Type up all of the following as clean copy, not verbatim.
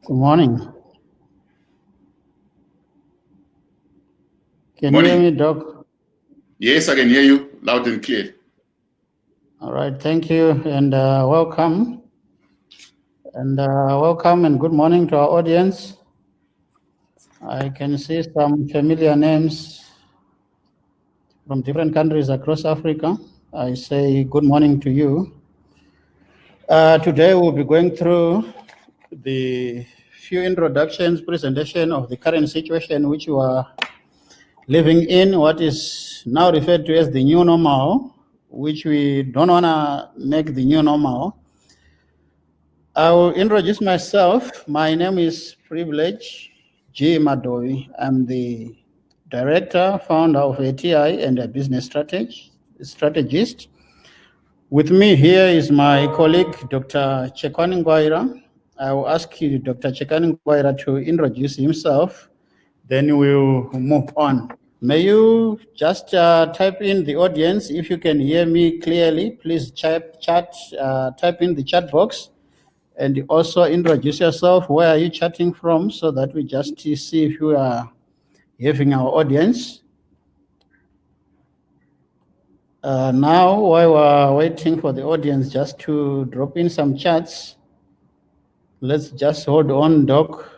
Good morning. Can Morning. you hear me, Doc? Yes, I can hear you loud and clear. All right, thank you, and welcome. And welcome and good morning to our audience. I can see some familiar names from different countries across Africa. I say good morning to you. Today we'll be going through the few introductions, presentation of the current situation which we are living in, what is now referred to as the new normal, which we don't want to make the new normal. I will introduce myself. My name is Privilege G. Madovi. I'm the director, founder of ATI and a business strategist. With me here is my colleague, Dr. Chekani Ngwaira. I will ask you, Dr. Chekani Ngwaira, to introduce himself. Then we'll move on. May you just type in the audience if you can hear me clearly. Please type in the chat box, and also introduce yourself. Where are you chatting from, so that we just see if you are having our audience. Now, while we're waiting for the audience just to drop in some chats, let's just hold on, Doc,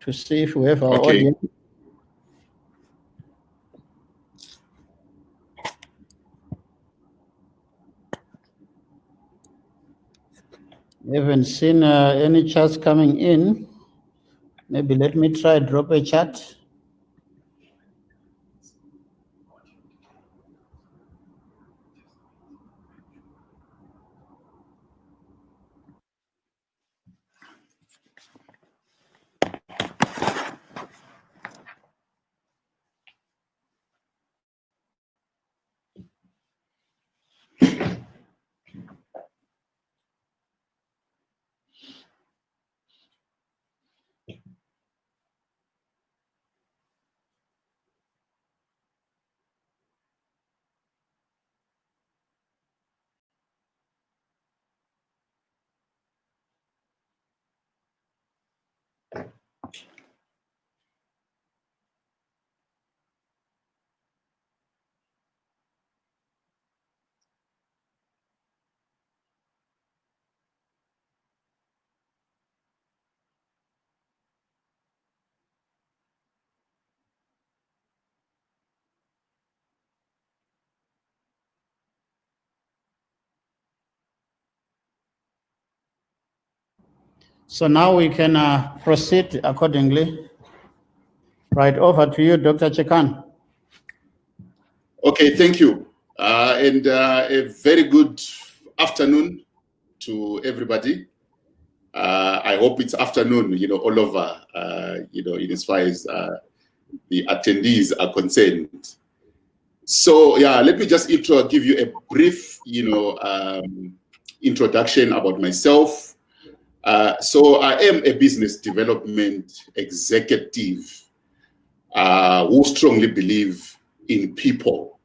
to see if we have our audience. We haven't seen any chats coming in. Maybe let me try drop a chat. So now we can proceed accordingly. Right, over to you, Dr. Chekan. Okay, thank you. And a very good afternoon to everybody. I hope it's afternoon, all over, in as far as the attendees are concerned. So, yeah, let me just give you a brief, introduction about myself. So I am a business development executive who strongly believe in people.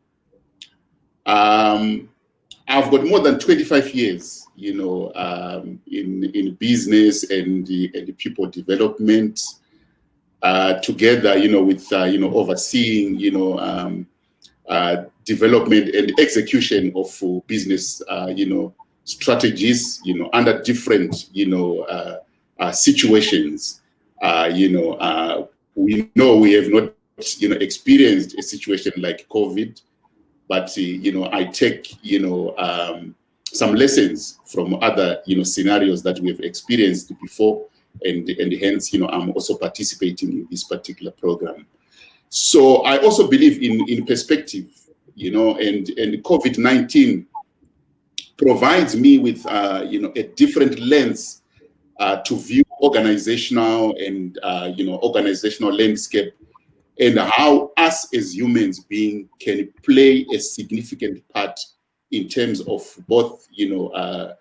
I've got more than 25 years, in business and the people development, together, with overseeing, development and execution of business, strategies, under different, situations. We know we have not, experienced a situation like COVID, but I take, some lessons from other, scenarios that we have experienced before, and hence, I'm also participating in this particular program. So I also believe in perspective, and COVID-19 provides me with, a different lens to view organizational and, organizational landscape, and how us as humans being can play a significant part in terms of both, the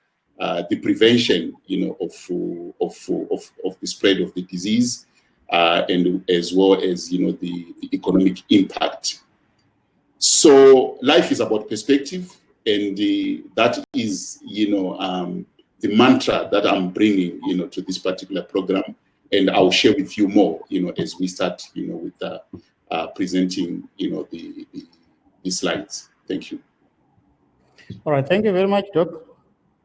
prevention, of the spread of the disease, and as well as, the economic impact. So life is about perspective. and that is, the mantra that I'm bringing, to this particular program, and I'll share with you more, as we start, with presenting, the slides. Thank you. All right, thank you very much, Doc.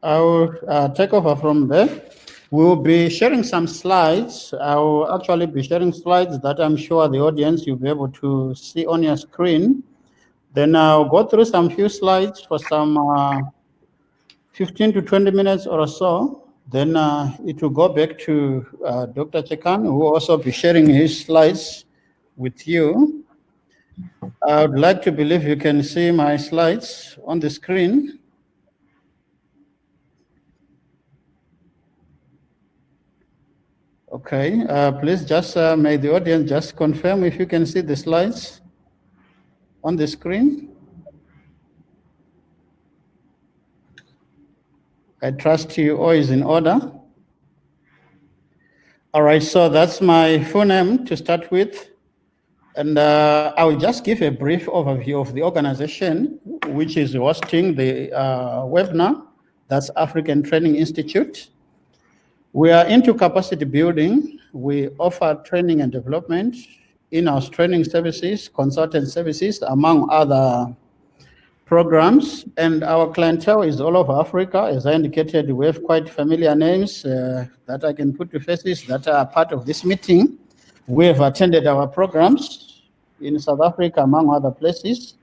I will take over from there. We will be sharing some slides. I will actually be sharing slides that I'm sure the audience you'll be able to see on your screen. Then I'll go through some few slides for some 15 to 20 minutes or so. Then it will go back to Dr. Chekan, who will also be sharing his slides with you. I would like to believe you can see my slides on the screen. Okay, please just, may the audience just confirm if you can see the slides on the screen. I trust you all is in order. All right, so that's my full name to start with. And I will just give a brief overview of the organization, which is hosting the webinar. That's African Training Institute. We are into capacity building. We offer training and development, in-house training services, consultant services, among other programs. And our clientele is all over Africa. As I indicated, we have quite familiar names that I can put to faces that are part of this meeting. We have attended our programs in South Africa, among other places.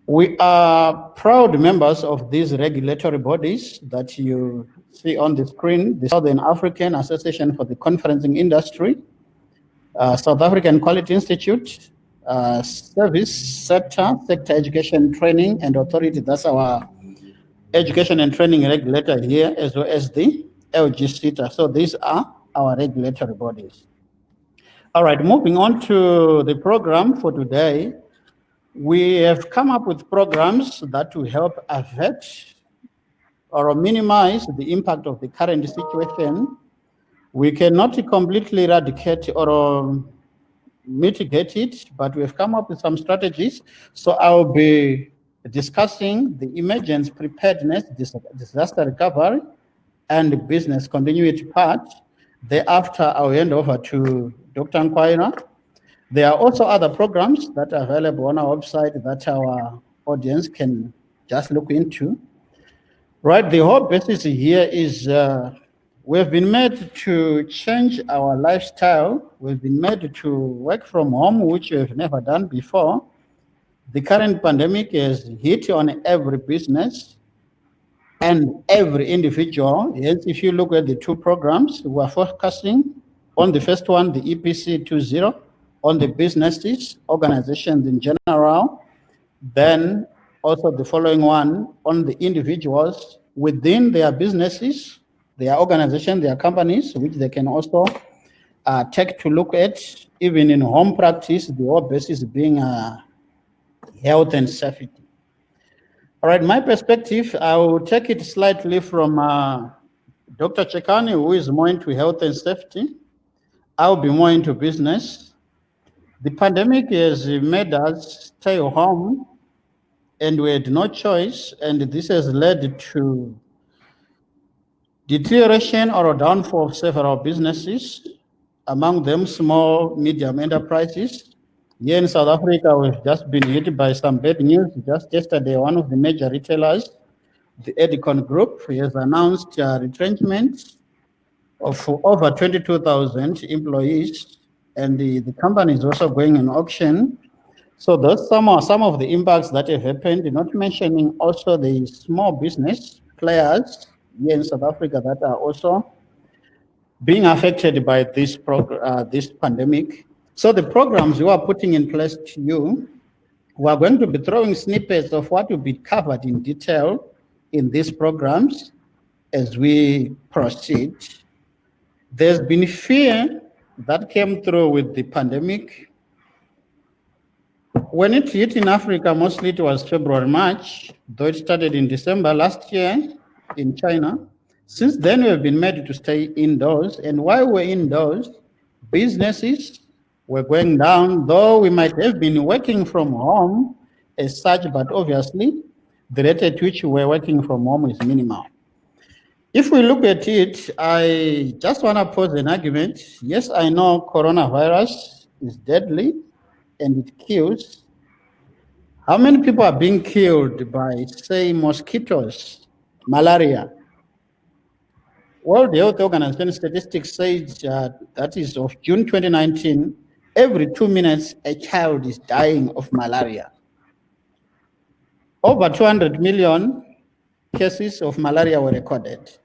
We are proud members of these regulatory bodies that you see on the screen: the Southern African Association for the Conferencing Industry, South African Quality Institute, Service Sector Education Training and Authority. That's our education and training regulator here, as well as the LG-SETA. So these are our regulatory bodies. All right, moving on to the program for today. We have come up with programs that will help avert or minimize the impact of the current situation. We cannot completely eradicate or mitigate it, but we've come up with some strategies. So I'll be discussing the emergency preparedness, disaster recovery, and business continuity part. Thereafter, I'll hand over to Dr. Nkwaira. There are also other programs that are available on our website that our audience can just look into. Right, the whole basis here is we've been made to change our lifestyle. We've been made to work from home, which we've never done before. The current pandemic has hit on every business and every individual. Yes, if you look at the two programs, we are focusing on the first one, the EPC 2.0, on the businesses, organizations in general. Then also the following one on the individuals within their businesses, their organization, their companies, which they can also take to look at, even in home practice, the whole basis being health and safety. All right, my perspective, I will take it slightly from Dr. Chekani, who is more into health and safety. I'll be more into business. The pandemic has made us stay home, and we had no choice, and this has led to deterioration or downfall of several businesses, among them small, medium enterprises. Here in South Africa, we've just been hit by some bad news. Just yesterday, one of the major retailers, the Edicon Group, has announced retrenchment of over 22,000 employees, and the company is also going in auction. So those some of the impacts that have happened, not mentioning also the small business players here in South Africa that are also being affected by this pandemic. So the programs we are putting in place to you, we are going to be throwing snippets of what will be covered in detail in these programs as we proceed. There's been fear that came through with the pandemic. When it hit in Africa, mostly it was February, March, though it started in December last year in China. Since then, we have been made to stay indoors. And while we're indoors, businesses were going down, though we might have been working from home as such, but obviously the rate at which we're working from home is minimal. If we look at it, I just want to pose an argument. Yes, I know coronavirus is deadly and it kills. How many people are being killed by, say, mosquitoes, malaria? World Health Organization statistics says that is of June 2019, every 2 minutes a child is dying of malaria. Over 200 million cases of malaria were recorded.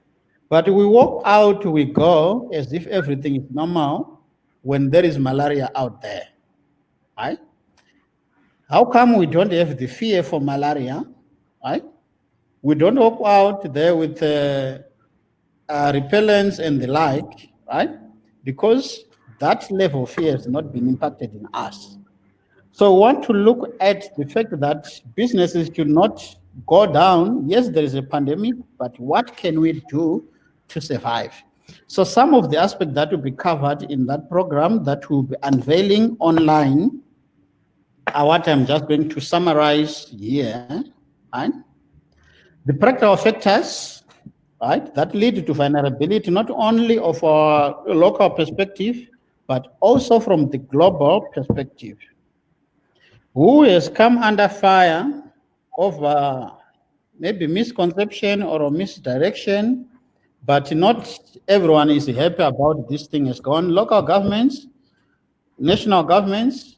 But we walk out, we go as if everything is normal when there is malaria out there, right? How come we don't have the fear for malaria, right? We don't walk out there with repellents and the like, right? Because that level of fear has not been impacted in us. So we want to look at the fact that businesses should not go down. Yes, there is a pandemic, but what can we do to survive? So some of the aspects that will be covered in that program that we'll be unveiling online are what I'm just going to summarize here, right? The practical factors, right, that lead to vulnerability, not only of our local perspective, but also from the global perspective. Who has come under fire of maybe misconception or misdirection, but not everyone is happy about this thing has gone. Local governments, national governments,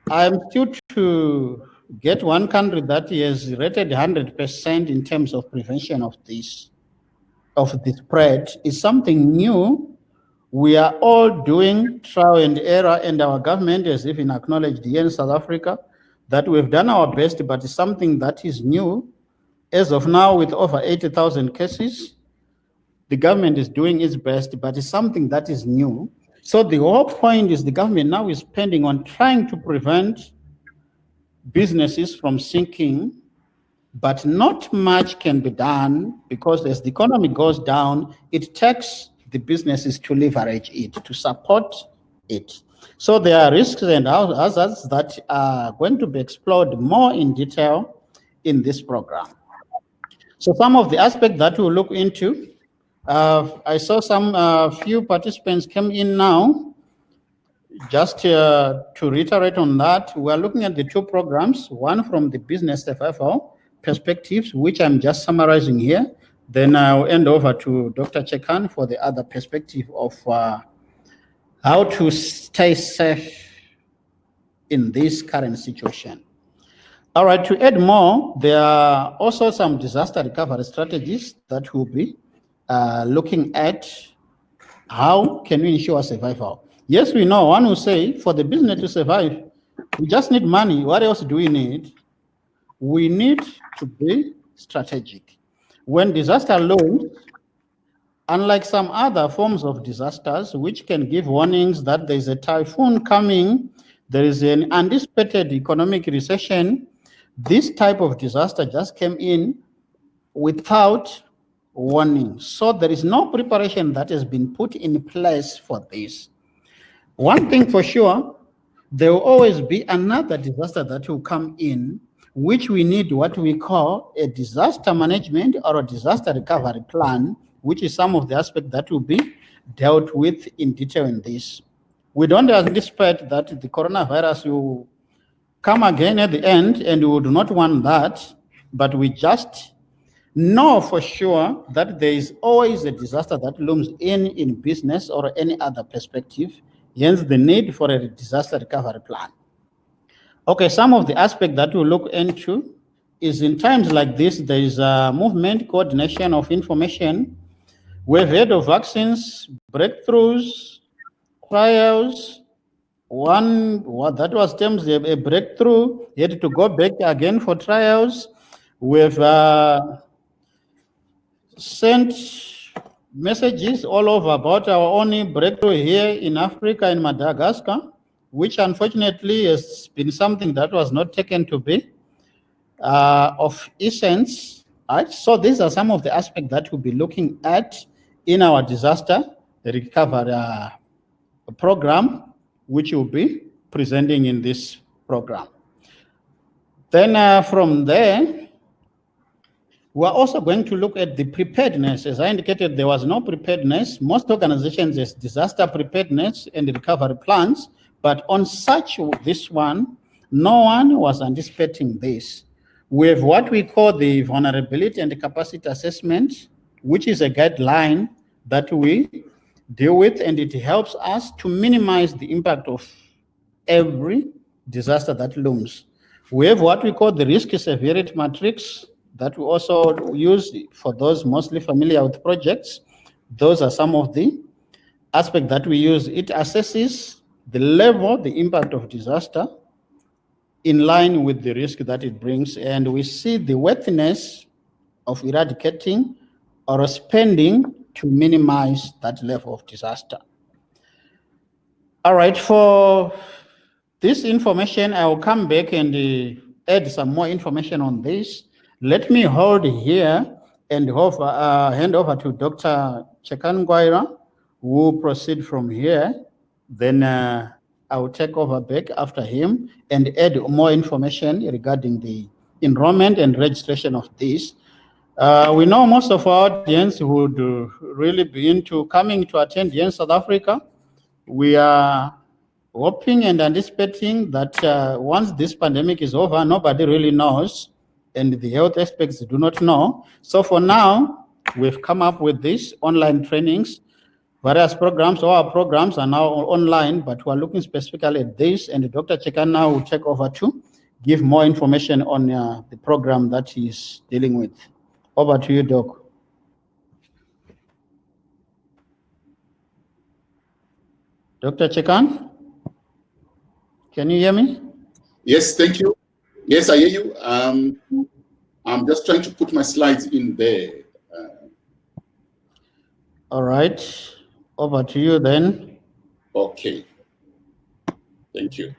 I'm still to get one country that has rated 100% in terms of prevention of this spread is something new. We are all doing trial and error, and our government has even acknowledged here in South Africa that we've done our best, but it's something that is new. As of now, with over 80,000 cases, the government is doing its best, but it's something that is new. So the whole point is the government now is spending on trying to prevent businesses from sinking, but not much can be done because as the economy goes down, it takes the businesses to leverage it, to support it. So there are risks and hazards that are going to be explored more in detail in this program. So some of the aspects that we'll look into, I saw some few participants come in now. Just to reiterate on that, we're looking at the two programs, one from the business survival perspectives, which I'm just summarizing here. Then I'll hand over to Dr. Chekan for the other perspective of how to stay safe in this current situation. All right, to add more, there are also some disaster recovery strategies that we'll be looking at. How can we ensure survival? Yes, we know, one will say, for the business to survive, we just need money. What else do we need? We need to be strategic. When disaster looms, unlike some other forms of disasters, which can give warnings that there's a typhoon coming, there is an anticipated economic recession, this type of disaster just came in without warning. So there is no preparation that has been put in place for this. One thing for sure, there will always be another disaster that will come in, which we need what we call a disaster management or a disaster recovery plan, which is some of the aspects that will be dealt with in detail in this. We don't anticipate that the coronavirus will come again at the end, and we would not want that, but we just know for sure that there is always a disaster that looms in business or any other perspective, hence the need for a disaster recovery plan. Okay, some of the aspects that we'll look into is in times like this, there is a movement, coordination of information. We've heard of vaccines, breakthroughs, trials. One that was termed a breakthrough, you had to go back again for trials. We've sent messages all over about our own breakthrough here in Africa, in Madagascar, which unfortunately has been something that was not taken to be of essence. Right? So these are some of the aspects that we'll be looking at in our disaster recovery program, which will be presenting in this program. Then from there, We're also going to look at the preparedness. As I indicated, there was no preparedness. Most organizations has disaster preparedness and recovery plans, but on such this one, no one was anticipating this. We have what we call the vulnerability and capacity assessment, which is a guideline that we deal with, and it helps us to minimize the impact of every disaster that looms. We have what we call the risk severity matrix that we also use for those mostly familiar with projects. Those are some of the aspects that we use. It assesses the level, the impact of disaster in line with the risk that it brings, and we see the worthiness of eradicating or spending to minimize that level of disaster. All right, for this information, I will come back and add some more information on this. Let me hold here and hand over to Dr. Chekangwaira, who will proceed from here. Then I will take over back after him and add more information regarding the enrollment and registration of this. We know most of our audience would really be into coming to attend here in South Africa. We are hoping and anticipating that once this pandemic is over, nobody really knows, and the health aspects do not know. So for now, we've come up with these online trainings. Various programs, all our programs are now online, but we're looking specifically at this, and Dr. Chekan now will take over to give more information on the program that he's dealing with. Over to you, Doc. Dr. Chekan, can you hear me? Yes, thank you. Yes, I hear you. I'm just trying to put my slides in there. All right. Over to you then. Okay. Thank you.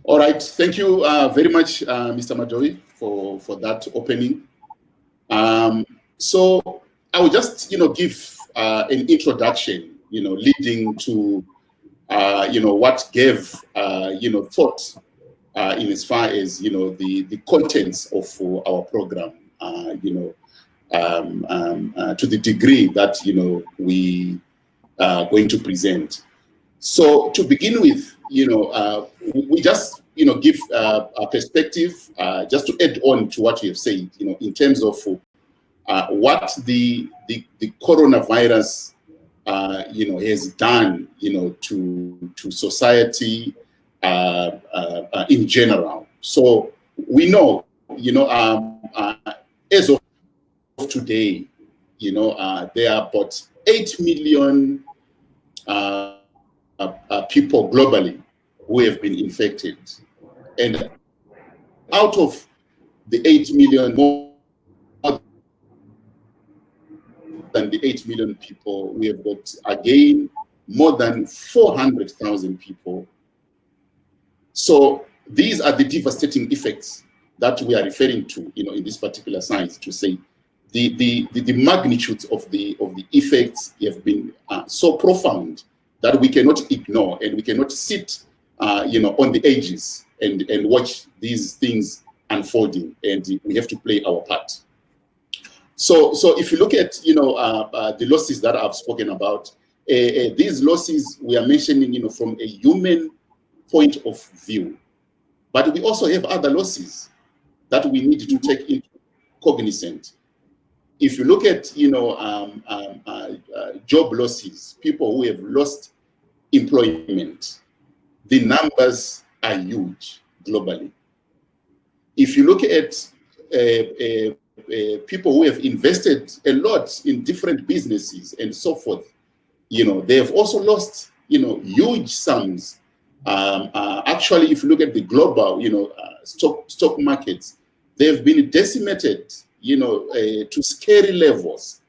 All right. Thank you very much, Mr. Majoy, for that opening. So I will just, give an introduction, leading to, what gave, thought in as far as, the contents of our program, to the degree that, we are going to present. So to begin with, we just, give a perspective, just to add on to what you have said, in terms of what the coronavirus, has done, to society in general. So we know, as of today, there are about 8 million people globally who have been infected. And out of the 8 million, more than the 8 million people, we have got, again, more than 400,000 people. So these are the devastating effects that we are referring to, in this particular science, to say the magnitude of the effects have been so profound that we cannot ignore, and we cannot sit, on the edges and watch these things unfolding, and we have to play our part. So if you look at, the losses that I've spoken about, these losses we are mentioning, from a human point of view, but we also have other losses that we need to take into cognizance. If you look at, job losses, people who have lost employment, the numbers are huge globally. If you look at people who have invested a lot in different businesses and so forth, they have also lost, huge sums. Actually, if you look at the global, stock markets, they've been decimated, to scary levels,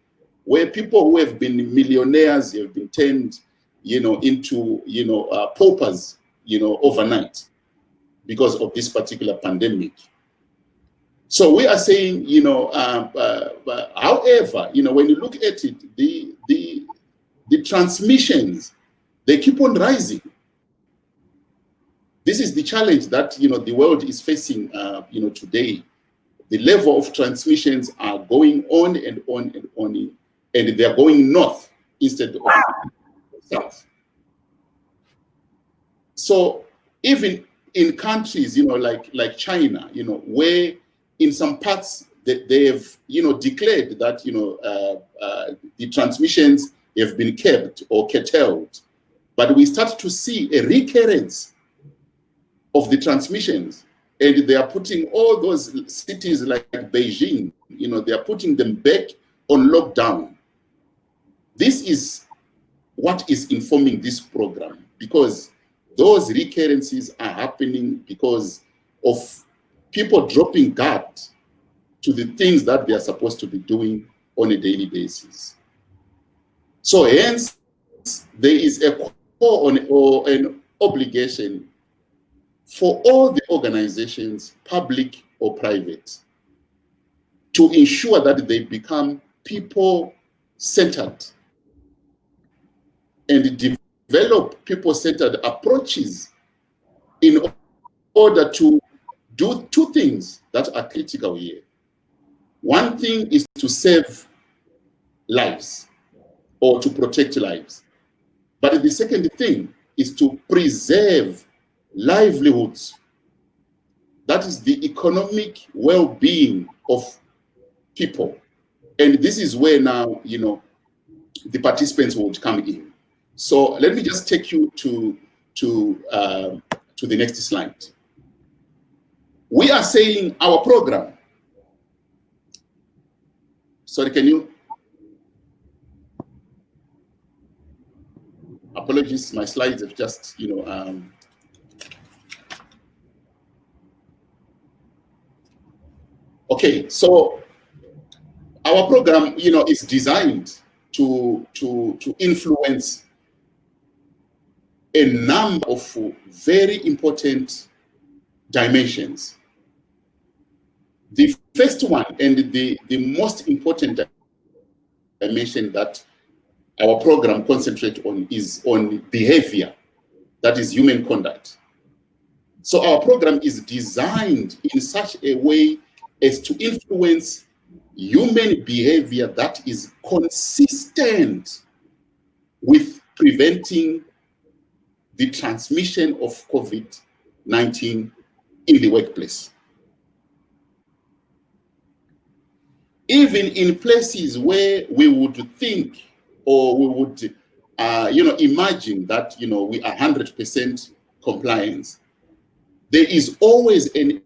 where people who have been millionaires have been turned, into, paupers, overnight because of this particular pandemic. So we are saying, however, when you look at it, the transmissions, they keep on rising. This is the challenge that the world is facing today. The level of transmissions are going on and on and on, and they are going north instead of south. So even in countries like China, where in some parts they have declared that the transmissions have been kept or curtailed, but we start to see a recurrence of the transmissions, and they are putting all those cities like Beijing, they are putting them back on lockdown. This is what is informing this program, because those recurrences are happening because of people dropping guard to the things that they are supposed to be doing on a daily basis. So hence, there is a call on or an obligation for all the organizations, public or private, to ensure that they become people-centered and develop people-centered approaches in order to do two things that are critical here. One thing is to save lives or to protect lives. But the second thing is to preserve livelihoods. That is the economic well-being of people. And this is where now, the participants would come in. So let me just take you to the next slide. We are saying our program. Sorry, can you? Apologies, my slides have just, Okay, so our program, is designed to influence a number of very important dimensions. The first one and the most important dimension that our program concentrates on is on behavior, that is human conduct. So our program is designed in such a way as to influence human behavior that is consistent with preventing the transmission of COVID-19 in the workplace. Even in places where we would think or we would imagine that we are 100% compliance, there is always an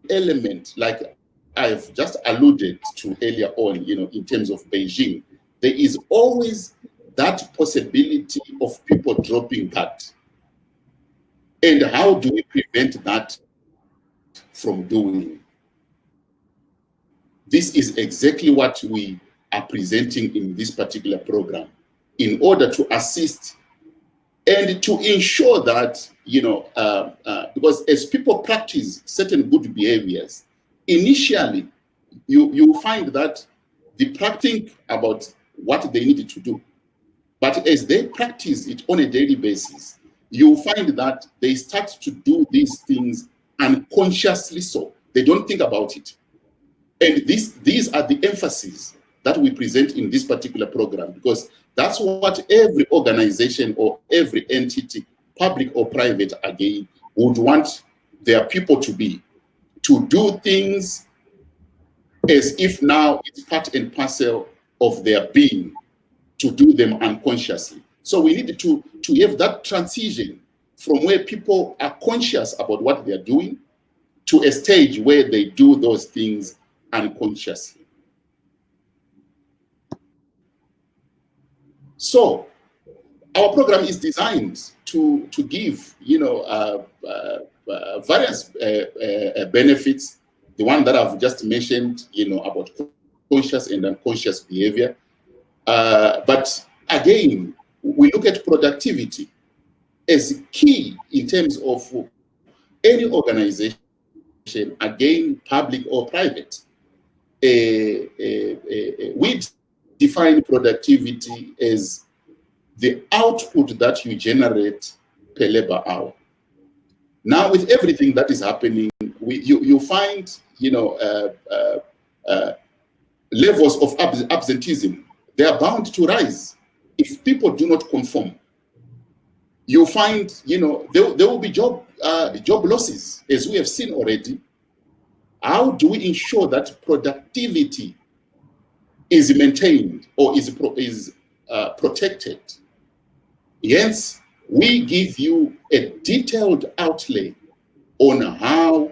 element, like I've just alluded to earlier on, in terms of Beijing, there is always that possibility of people dropping that. And how do we prevent that from doing? This is exactly what we are presenting in this particular program in order to assist and to ensure that, because as people practice certain good behaviors, initially, you find that they think about what they need to do. But as they practice it on a daily basis, you find that they start to do these things unconsciously, so they don't think about it. And these are the emphases that we present in this particular program, because that's what every organization or every entity, public or private, again, would want their people to be, to do things as if now it's part and parcel of their being, to do them unconsciously. So we need to have that transition from where people are conscious about what they're doing to a stage where they do those things unconsciously. So our program is designed to give, various benefits. The one that I've just mentioned, about conscious and unconscious behavior. But again, we look at productivity as key in terms of any organization again, public or private. We define productivity as the output that you generate per labor hour. Now, with everything that is happening, you find, levels of absenteeism. They are bound to rise if people do not conform. You find, there will be job losses, as we have seen already. How do we ensure that productivity is maintained or is protected? Hence, we give you a detailed outlay on how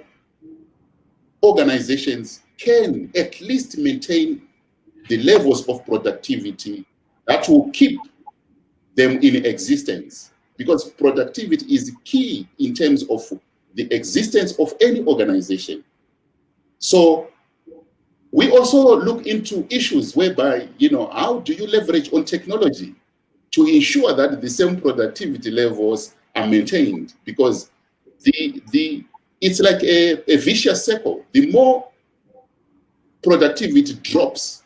organizations can at least maintain the levels of productivity that will keep them in existence, because productivity is key in terms of the existence of any organization. So we also look into issues whereby, how do you leverage on technology to ensure that the same productivity levels are maintained? Because it's like a vicious circle. The more productivity drops,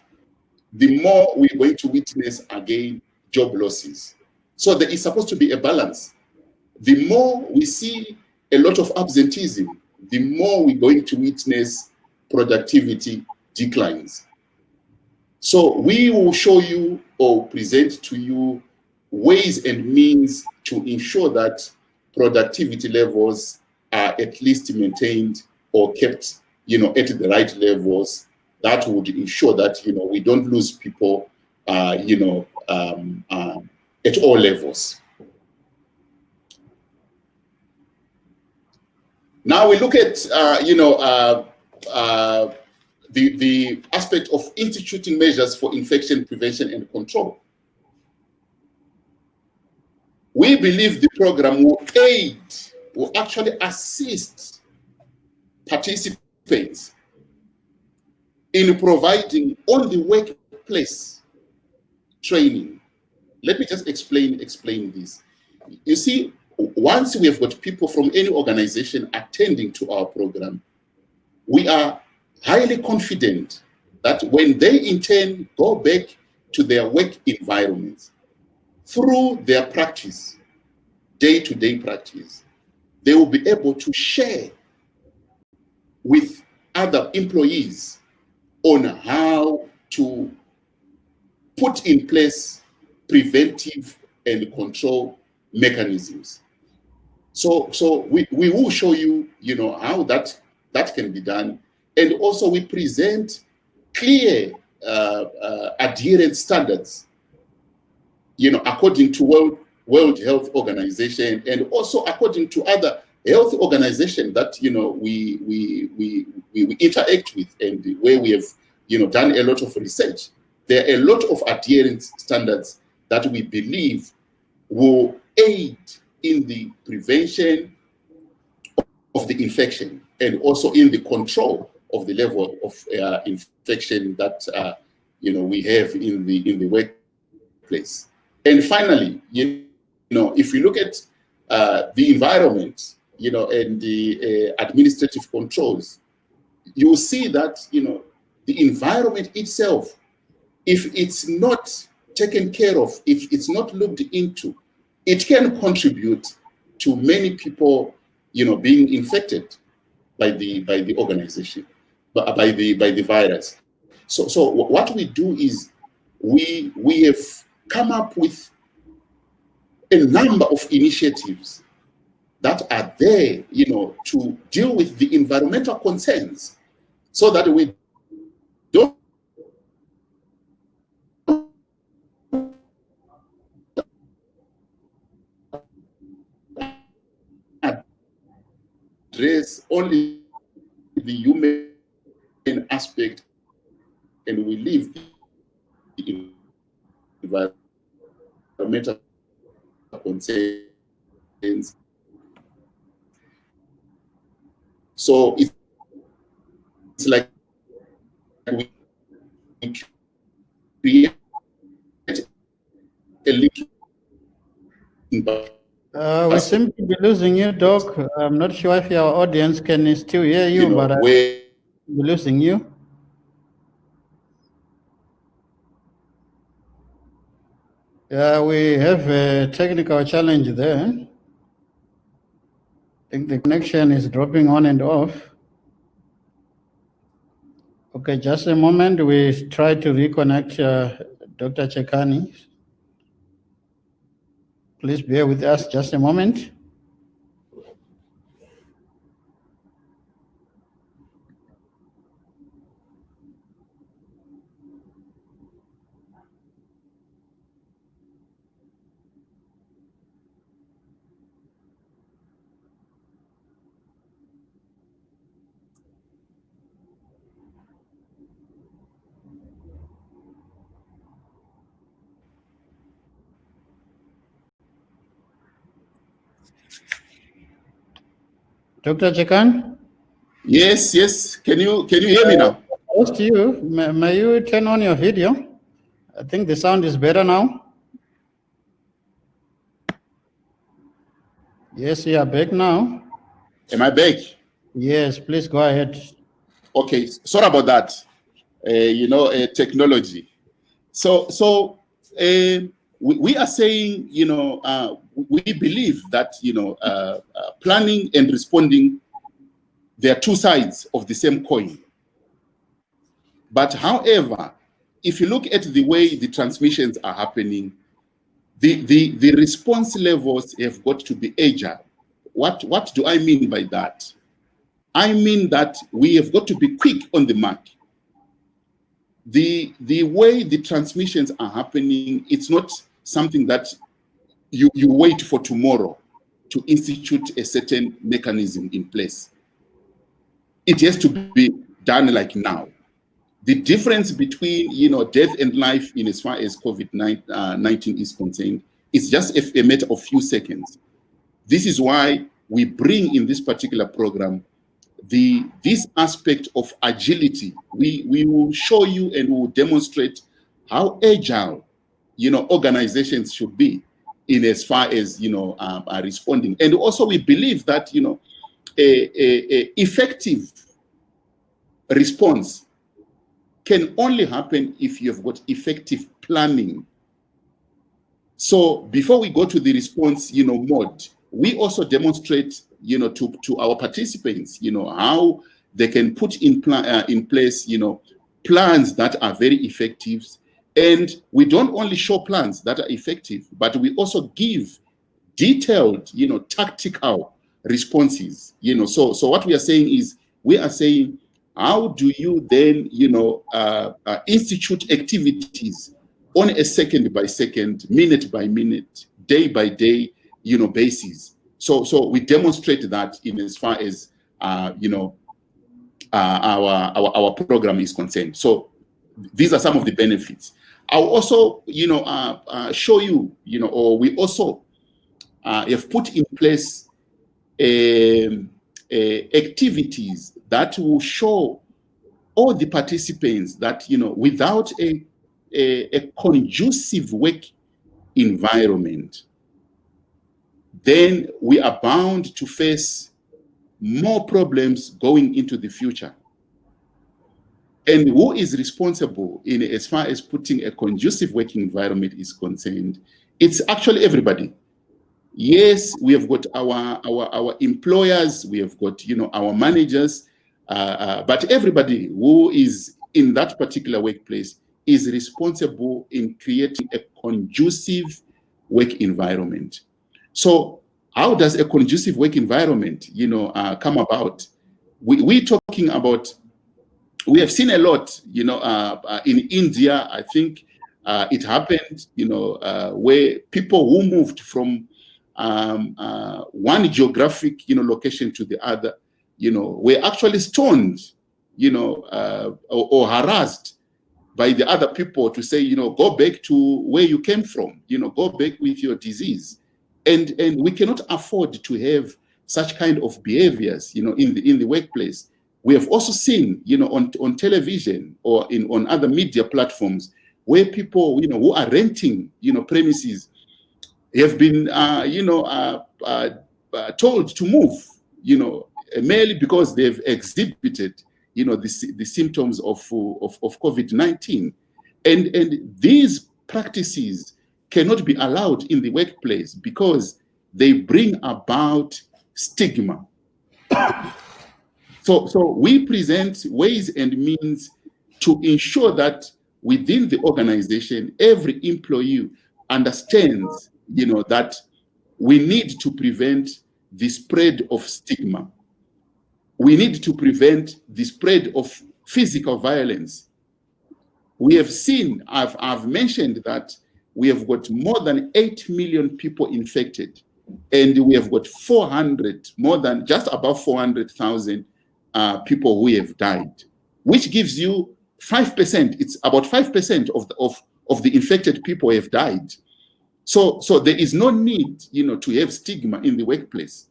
the more we're going to witness again job losses. So there is supposed to be a balance. The more we see a lot of absenteeism, the more we're going to witness productivity declines. So we will show you or present to you ways and means to ensure that productivity levels are at least maintained or kept, at the right levels. That would ensure that, we don't lose people, at all levels. Now we look at, the aspect of instituting measures for infection prevention and control. We believe the program will actually assist participants in providing on the workplace training. Let me just explain this. You see, once we have got people from any organization attending to our program, we are highly confident that when they in turn go back to their work environments, through their practice, day-to-day practice, they will be able to share with other employees on how to put in place preventive and control mechanisms. So we will show you, how that can be done. And also we present clear adherence standards, according to World Health Organization, and also according to other health organizations that we interact with, and where we have done a lot of research. There are a lot of adherence standards that we believe will aid in the prevention of the infection and also in the control of the level of infection that we have in the workplace. And finally, if you look at the environment, and the administrative controls, you will see that the environment itself, if it's not taken care of, if it's not looked into, it can contribute to many people, being infected by the organization, by the virus. So what we do is we have come up with a number of initiatives that are there, to deal with the environmental concerns, so that we don't address only the human aspect, and we leave the environmental concerns. So it's like we create a leaking We seem to be losing you, Doc. I'm not sure if our audience can still hear you, but I'm losing you. Yeah, we have a technical challenge there. I think the connection is dropping on and off. Okay, just a moment. We try to reconnect Dr. Chekani. Please bear with us just a moment. Dr. Chekan? Yes, yes. Can you hear me now? Close to you. May you turn on your video? I think the sound is better now. Yes, you are back now. Am I back? Yes, please go ahead. Okay, sorry about that. Technology. So we are saying, we believe that, planning and responding, there are two sides of the same coin. But however, if you look at the way the transmissions are happening, the response levels have got to be agile. What do I mean by that? I mean that we have got to be quick on the mark. The way the transmissions are happening, it's not something that you wait for tomorrow to institute a certain mechanism in place. It has to be done like now. The difference between death and life in as far as COVID-19 is concerned is just a matter of few seconds. This is why we bring in this particular program this aspect of agility. We will show you and we will demonstrate how agile organizations should be in as far as are responding. And also we believe that a effective response can only happen if you've got effective planning. So before we go to the response mode, we also demonstrate to our participants how they can put in place plans that are very effective. And we don't only show plans that are effective, but we also give detailed tactical responses. So what we are saying is, we are saying, how do you then institute activities on a second by second, minute by minute, day by day basis. So we demonstrate that in as far as our program is concerned. So these are some of the benefits. I'll also show you or we also have put in place activities that will show all the participants that without a conducive work environment, then we are bound to face more problems going into the future. And who is responsible in as far as putting a conducive working environment is concerned? It's actually everybody. Yes, we have got our employers, we have got our managers, but everybody who is in that particular workplace is responsible in creating a conducive work environment. So how does a conducive work environment come about? We're talking about, we have seen a lot in India. I think it happened where people who moved from one geographic location to the other were actually stoned or harassed by the other people to say go back to where you came from, go back with your disease. And we cannot afford to have such kind of behaviors in the workplace. We have also seen on television or on other media platforms where people who are renting premises have been told to move, merely because they've exhibited, the symptoms of COVID-19. And these practices cannot be allowed in the workplace because they bring about stigma. So we present ways and means to ensure that within the organization, every employee understands, that we need to prevent the spread of stigma. We need to prevent the spread of physical violence. We have seen, I've mentioned that we have got more than 8 million people infected, and we have got just above 400,000 people who have died, which gives you 5%. It's about 5% of the infected people have died. So there is no need, to have stigma in the workplace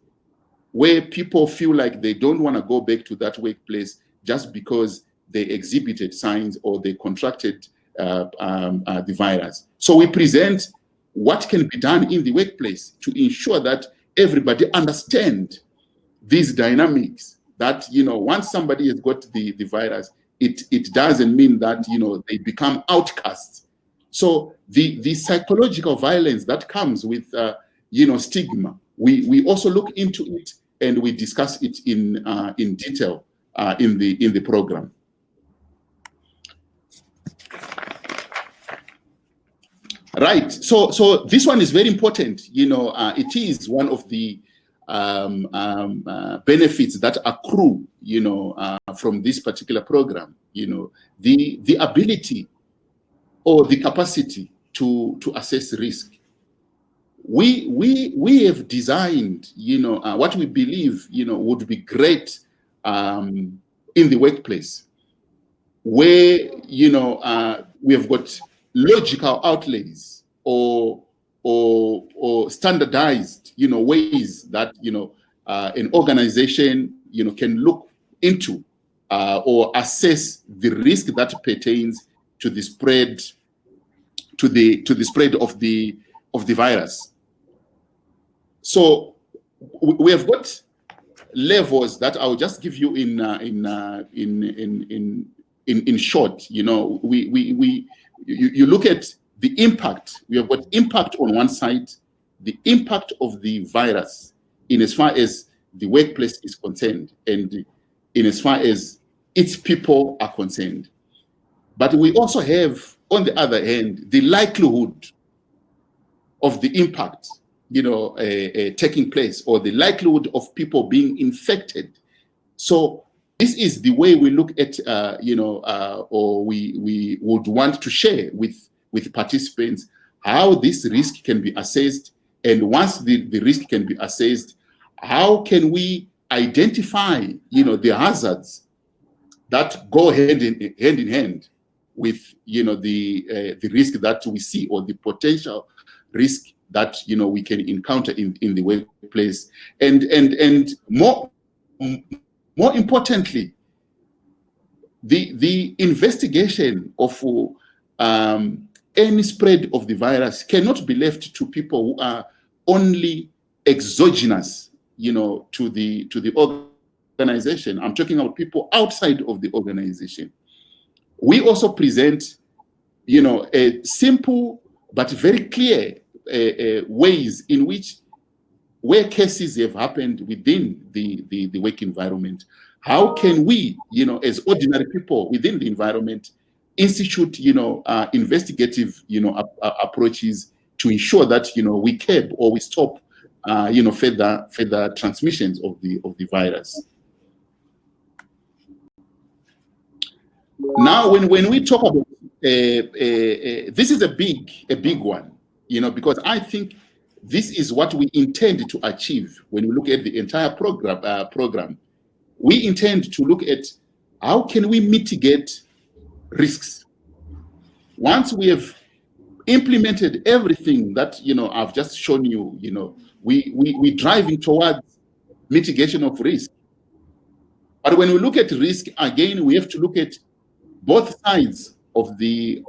where people feel like they don't want to go back to that workplace just because they exhibited signs or they contracted the virus. So we present what can be done in the workplace to ensure that everybody understand these dynamics, that, once somebody has got the virus, it doesn't mean that, they become outcasts. So the psychological violence that comes with, stigma, we also look into it and we discuss it in detail in the program. Right. So this one is very important. It is one of the benefits that accrue, from this particular program. The ability or the capacity to assess risk. We have designed, what we believe, would be great in the workplace, where we have got logical outlays or standardized, ways that an organization can look into or assess the risk that pertains to the spread of the virus. So we have got levels that I'll just give you in short. You look at the impact. We have got impact on one side, the impact of the virus in as far as the workplace is concerned, and in as far as its people are concerned. But we also have, on the other hand, the likelihood of the impact, taking place, or the likelihood of people being infected. So this is the way we look at, or we would want to share with participants how this risk can be assessed. And once the risk can be assessed, how can we identify, the hazards that go hand in hand with, the risk that we see, or the potential risk that, we can encounter in the workplace. And more importantly, the investigation of any spread of the virus cannot be left to people who are only exogenous, to the organization. I'm talking about people outside of the organization. We also present, a simple but very clear ways in which, where cases have happened within the work environment, how can we, as ordinary people within the environment, institute, investigative, approaches to ensure that, we curb or we stop, further transmissions of the virus. Now, when we talk about this is a big one, because I think this is what we intend to achieve when we look at the entire program. We intend to look at how can we mitigate risks. Once we have implemented everything that I've just shown you, we're driving towards mitigation of risk. But when we look at risk, again, we have to look at both sides of the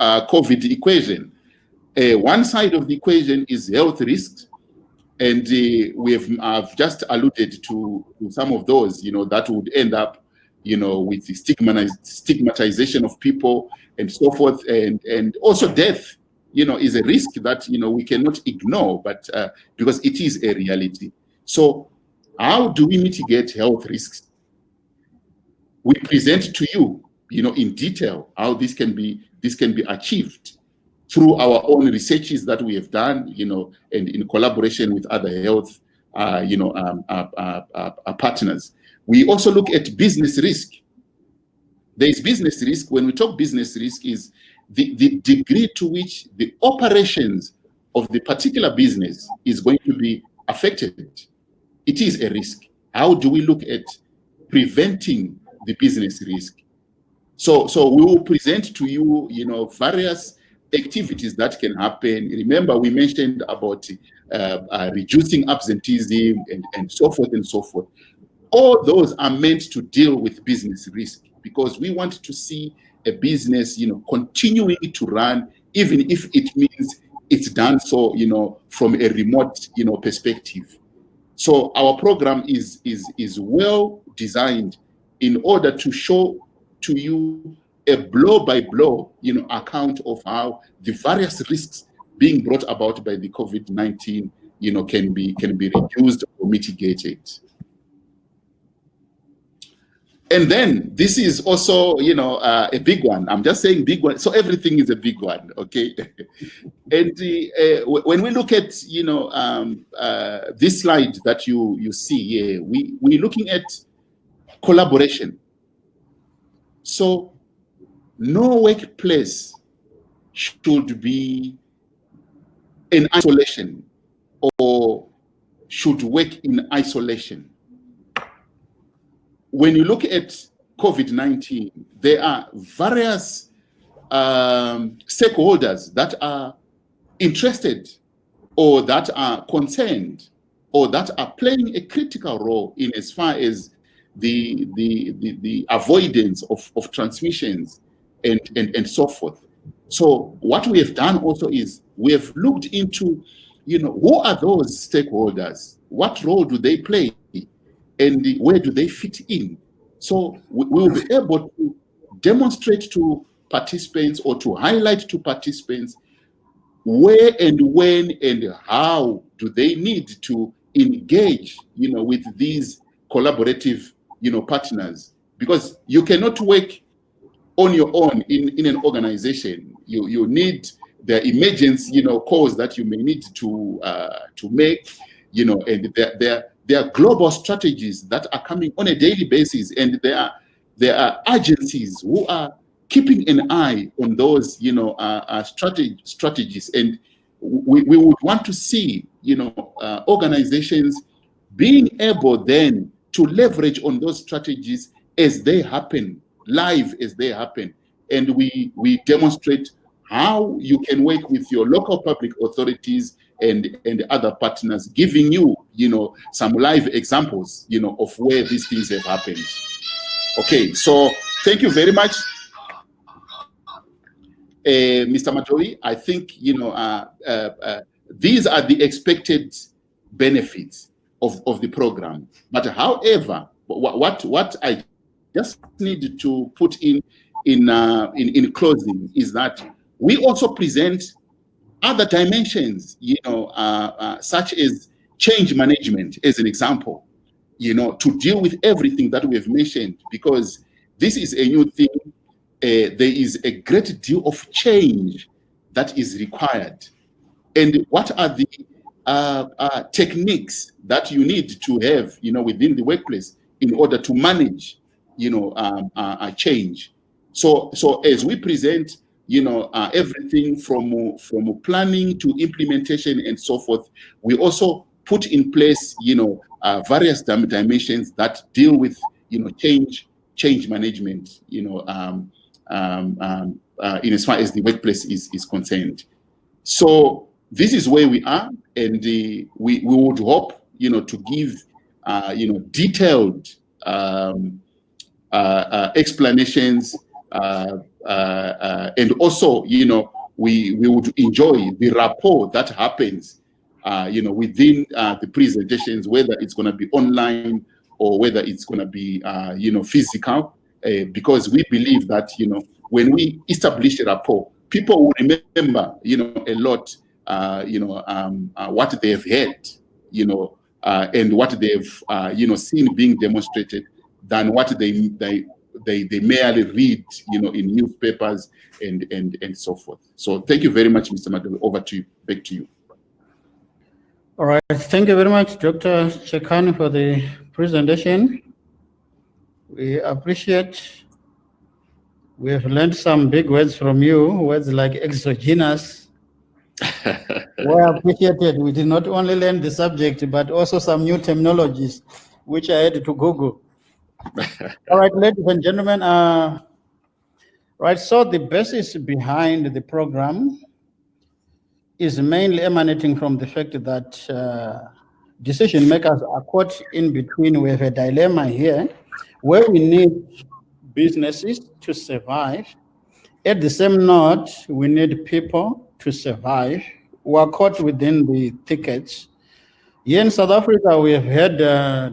COVID equation. One side of the equation is health risks, And I've just alluded to some of those, that would end up, with the stigmatization of people and so forth, and also death, is a risk that, we cannot ignore, but because it is a reality. So how do we mitigate health risks? We present to you, in detail how this can be achieved through our own researches that we have done, and in collaboration with other health, partners. We also look at business risk. There is business risk. When we talk business risk, is the degree to which the operations of the particular business is going to be affected. It is a risk. How do we look at preventing the business risk? So we will present to you, various activities that can happen. Remember, we mentioned about reducing absenteeism and so forth and so forth. All those are meant to deal with business risk, because we want to see a business, continuing to run, even if it means it's done so, from a remote, perspective. So our program is well designed in order to show to you a blow-by-blow, account of how the various risks being brought about by the COVID-19, can be reduced or mitigated. And then this is also, a big one. I'm just saying big one. So everything is a big one, okay? And when we look at, this slide that you see here, we're looking at collaboration. So no workplace should be in isolation or should work in isolation. When you look at COVID-19, there are various stakeholders that are interested or that are concerned or that are playing a critical role in as far as the avoidance of transmissions and so forth. So what we have done also is we have looked into, who are those stakeholders? What role do they play? And where do they fit in? So we will be able to demonstrate to participants or to highlight to participants where and when and how do they need to engage, with these collaborative, partners. Because you cannot work on your own in an organization. You need the emergency, calls that you may need to make, and there are global strategies that are coming on a daily basis, and there are agencies who are keeping an eye on those, strategies. And we would want to see, organizations being able then to leverage on those strategies as they happen, live as they happen. And we demonstrate how you can work with your local public authorities and other partners, giving you, some live examples, of where these things have happened. Okay, so thank you very much, Mr. Matoi. I think, these are the expected benefits of the program. But however, what I just need to put in closing is that we also present other dimensions, such as change management, as an example, to deal with everything that we have mentioned, because this is a new thing. There is a great deal of change that is required. And what are the techniques that you need to have, within the workplace in order to manage, a change? So as we present, everything from planning to implementation and so forth, we also put in place, various dimensions that deal with, change management, in as far as the workplace is concerned. So this is where we are, and we would hope, to give, detailed explanations, and also, we would enjoy the rapport that happens within the presentations, whether it's going to be online or whether it's going to be, physical, because we believe that, when we establish a rapport, people will remember, a lot, what they've heard, and what they've, seen being demonstrated than what they merely read, in newspapers and so forth. So thank you very much, Mr. Madelo. Over to you, back to you. All right, thank you very much, Dr. Chekani, for the presentation. We appreciate. We have learned some big words from you, words like exogenous. Well appreciated. We did not only learn the subject, but also some new terminologies, which I had to Google. All right, ladies and gentlemen, right, so the basis behind the program is mainly emanating from the fact that decision makers are caught in between. We have a dilemma here where we need businesses to survive. At the same note, we need people to survive who are caught within the thickets. Here in South Africa, we have had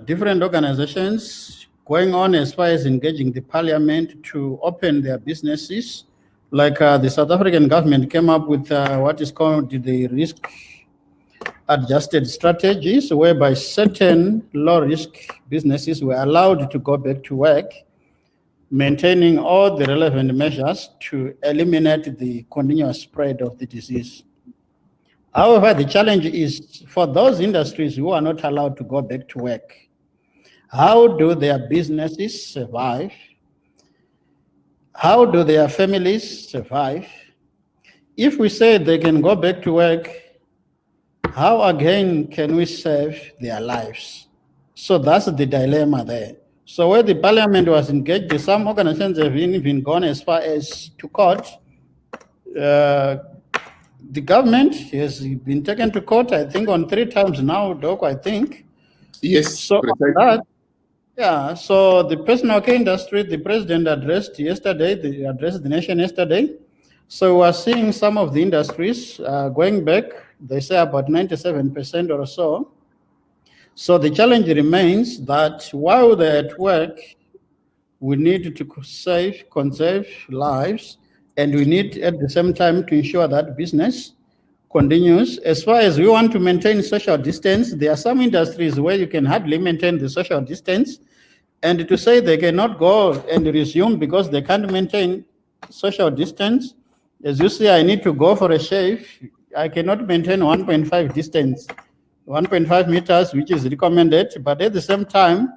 different organizations going on as far as engaging the parliament to open their businesses. Like the South African government came up with what is called the risk-adjusted strategies, whereby certain low-risk businesses were allowed to go back to work, maintaining all the relevant measures to eliminate the continuous spread of the disease. However, the challenge is for those industries who are not allowed to go back to work. How do their businesses survive? How do their families survive? If we say they can go back to work, how again can we save their lives? So that's the dilemma there. So where the parliament was engaged, some organizations have even gone as far as to court. The government has been taken to court, I think, on 3 times now, Doc, I think. Yes. So that, yeah, so the personal care industry, the president addressed yesterday, they addressed the nation yesterday. So we're seeing some of the industries going back, they say about 97% or so. So the challenge remains that while they're at work, we need to conserve lives, and we need at the same time to ensure that business continues. As far as we want to maintain social distance, there are some industries where you can hardly maintain the social distance, and to say they cannot go and resume because they can't maintain social distance, as you see, I need to go for a shave. I cannot maintain 1.5 distance, 1.5 meters, which is recommended, but at the same time,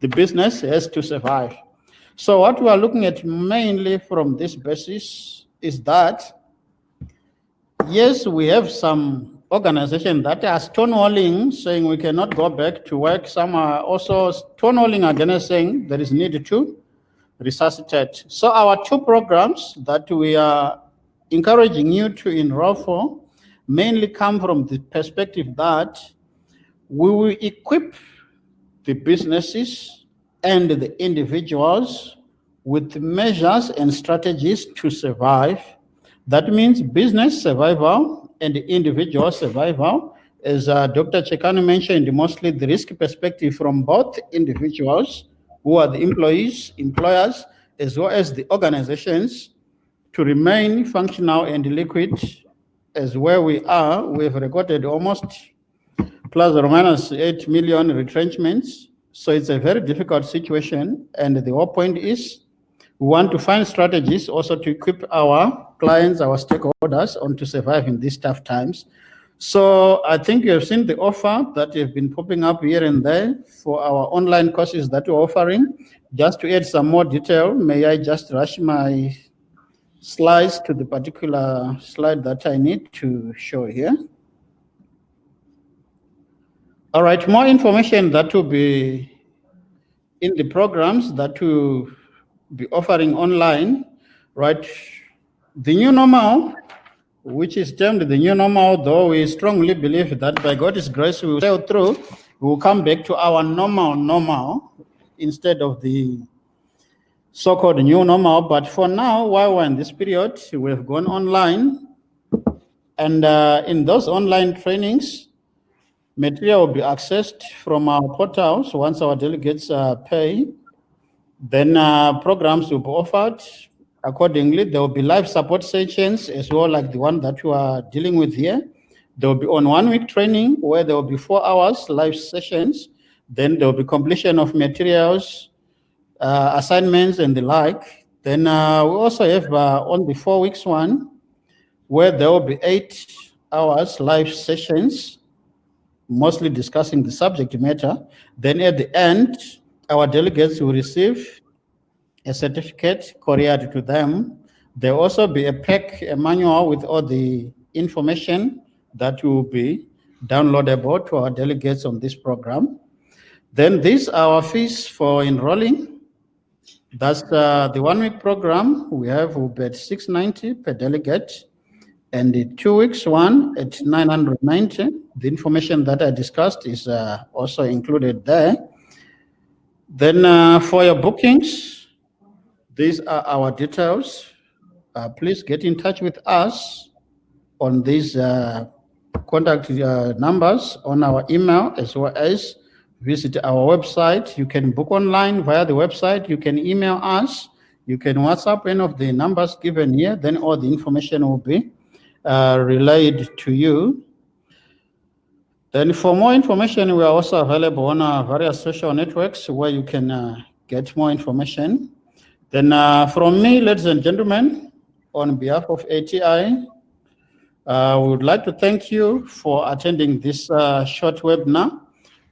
the business has to survive. So what we are looking at mainly from this basis is that, yes, we have some organizations that are stonewalling, saying we cannot go back to work. Some are also stonewalling again, saying there is need to resuscitate. So our 2 programs that we are encouraging you to enroll for mainly come from the perspective that we will equip the businesses and the individuals with measures and strategies to survive. That means business survival and individual survival. As Dr. Chekani mentioned, mostly the risk perspective from both individuals, who are the employees, employers, as well as the organizations, to remain functional and liquid. As where we are, we've recorded almost plus or minus 8 million retrenchments. So it's a very difficult situation. And the whole point is we want to find strategies also to equip our clients, our stakeholders, on to survive in these tough times. So I think you have seen the offer that have been popping up here and there for our online courses that we're offering. Just to add some more detail, may I just rush my slides to the particular slide that I need to show here. All right, more information that will be in the programs that will be offering online, right? The new normal, which is termed the new normal, though we strongly believe that by God's grace we will sail through, we will come back to our normal instead of the so-called new normal. But for now, while we're in this period, we've gone online. And in those online trainings, Material will be accessed from our portals once our delegates pay. Then programs will be offered accordingly. There will be live support sessions as well, like the one that you are dealing with here. There will be on 1 week training where there will be 4 hours live sessions. Then there will be completion of materials, assignments and the like. Then we also have on the 4 weeks one where there will be 8 hours live sessions, mostly discussing the subject matter. Then at the end, our delegates will receive a certificate couriered to them. There will also be a manual with all the information that will be downloadable to our delegates on this program. Then these are our fees for enrolling. That's the 1 week program we have will be at $690 per delegate, and the 2 weeks one at $990. The information that I discussed is also included there. Then for your bookings, these are our details. Please get in touch with us on these contact numbers on our email, as well as visit our website. You can book online via the website. You can email us. You can WhatsApp any of the numbers given here. Then all the information will be relayed to you. Then for more information, we are also available on our various social networks where you can get more information. Then from me, ladies and gentlemen, on behalf of ATI, we would like to thank you for attending this short webinar.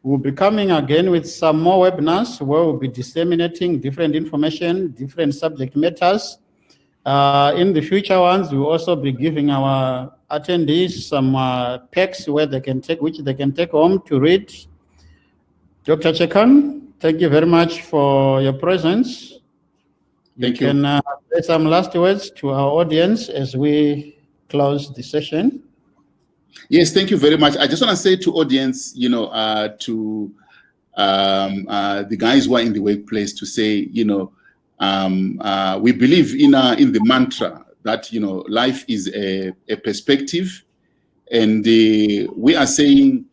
We'll be coming again with some more webinars where we'll be disseminating different information, different subject matters. In the future ones, we'll also be giving our attendees some packs which they can take home to read. Dr. Chekan, thank you very much for your presence. Thank you. You can say some last words to our audience as we close the session. Yes, thank you very much. I just want to say to audience, to the guys who are in the workplace, to say, we believe in the mantra that, life is a perspective. And we are saying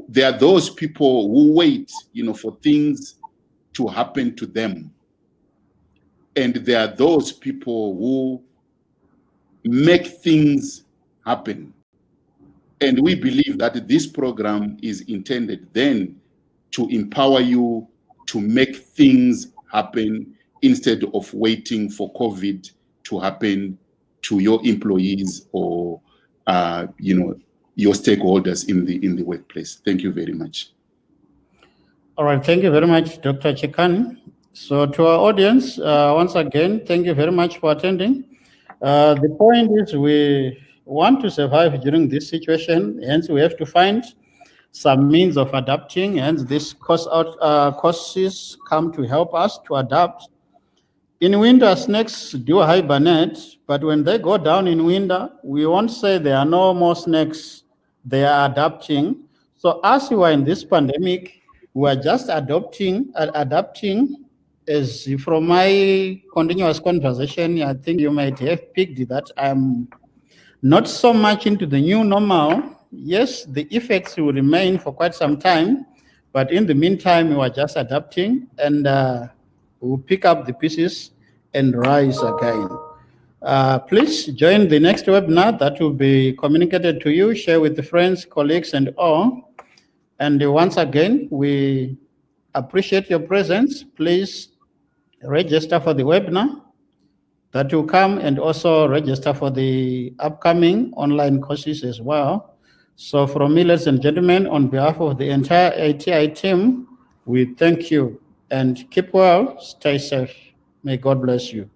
there are those people who wait, for things to happen to them. And there are those people who make things happen. And we believe that this program is intended then to empower you to make things happen instead of waiting for COVID to happen to your employees or your stakeholders in the workplace. Thank you very much. All right, thank you very much, Dr. Chekan. So to our audience, once again, thank you very much for attending. The point is we want to survive during this situation, hence we have to find some means of adapting, and these courses come to help us to adapt. In winter, snakes do hibernate, but when they go down in winter, we won't say there are no more snakes, they are adapting. So as we are in this pandemic, we are just adapting. As from my continuous conversation, I think you might have picked that I'm not so much into the new normal. Yes, the effects will remain for quite some time, but in the meantime, we are just adapting, and we'll pick up the pieces and rise again. Please join the next webinar that will be communicated to you, share with the friends, colleagues, and all. And once again, we appreciate your presence. Please register for the webinar that will come, and also register for the upcoming online courses as well. So from me, ladies and gentlemen, on behalf of the entire ATI team, we thank you and keep well, stay safe. May God bless you.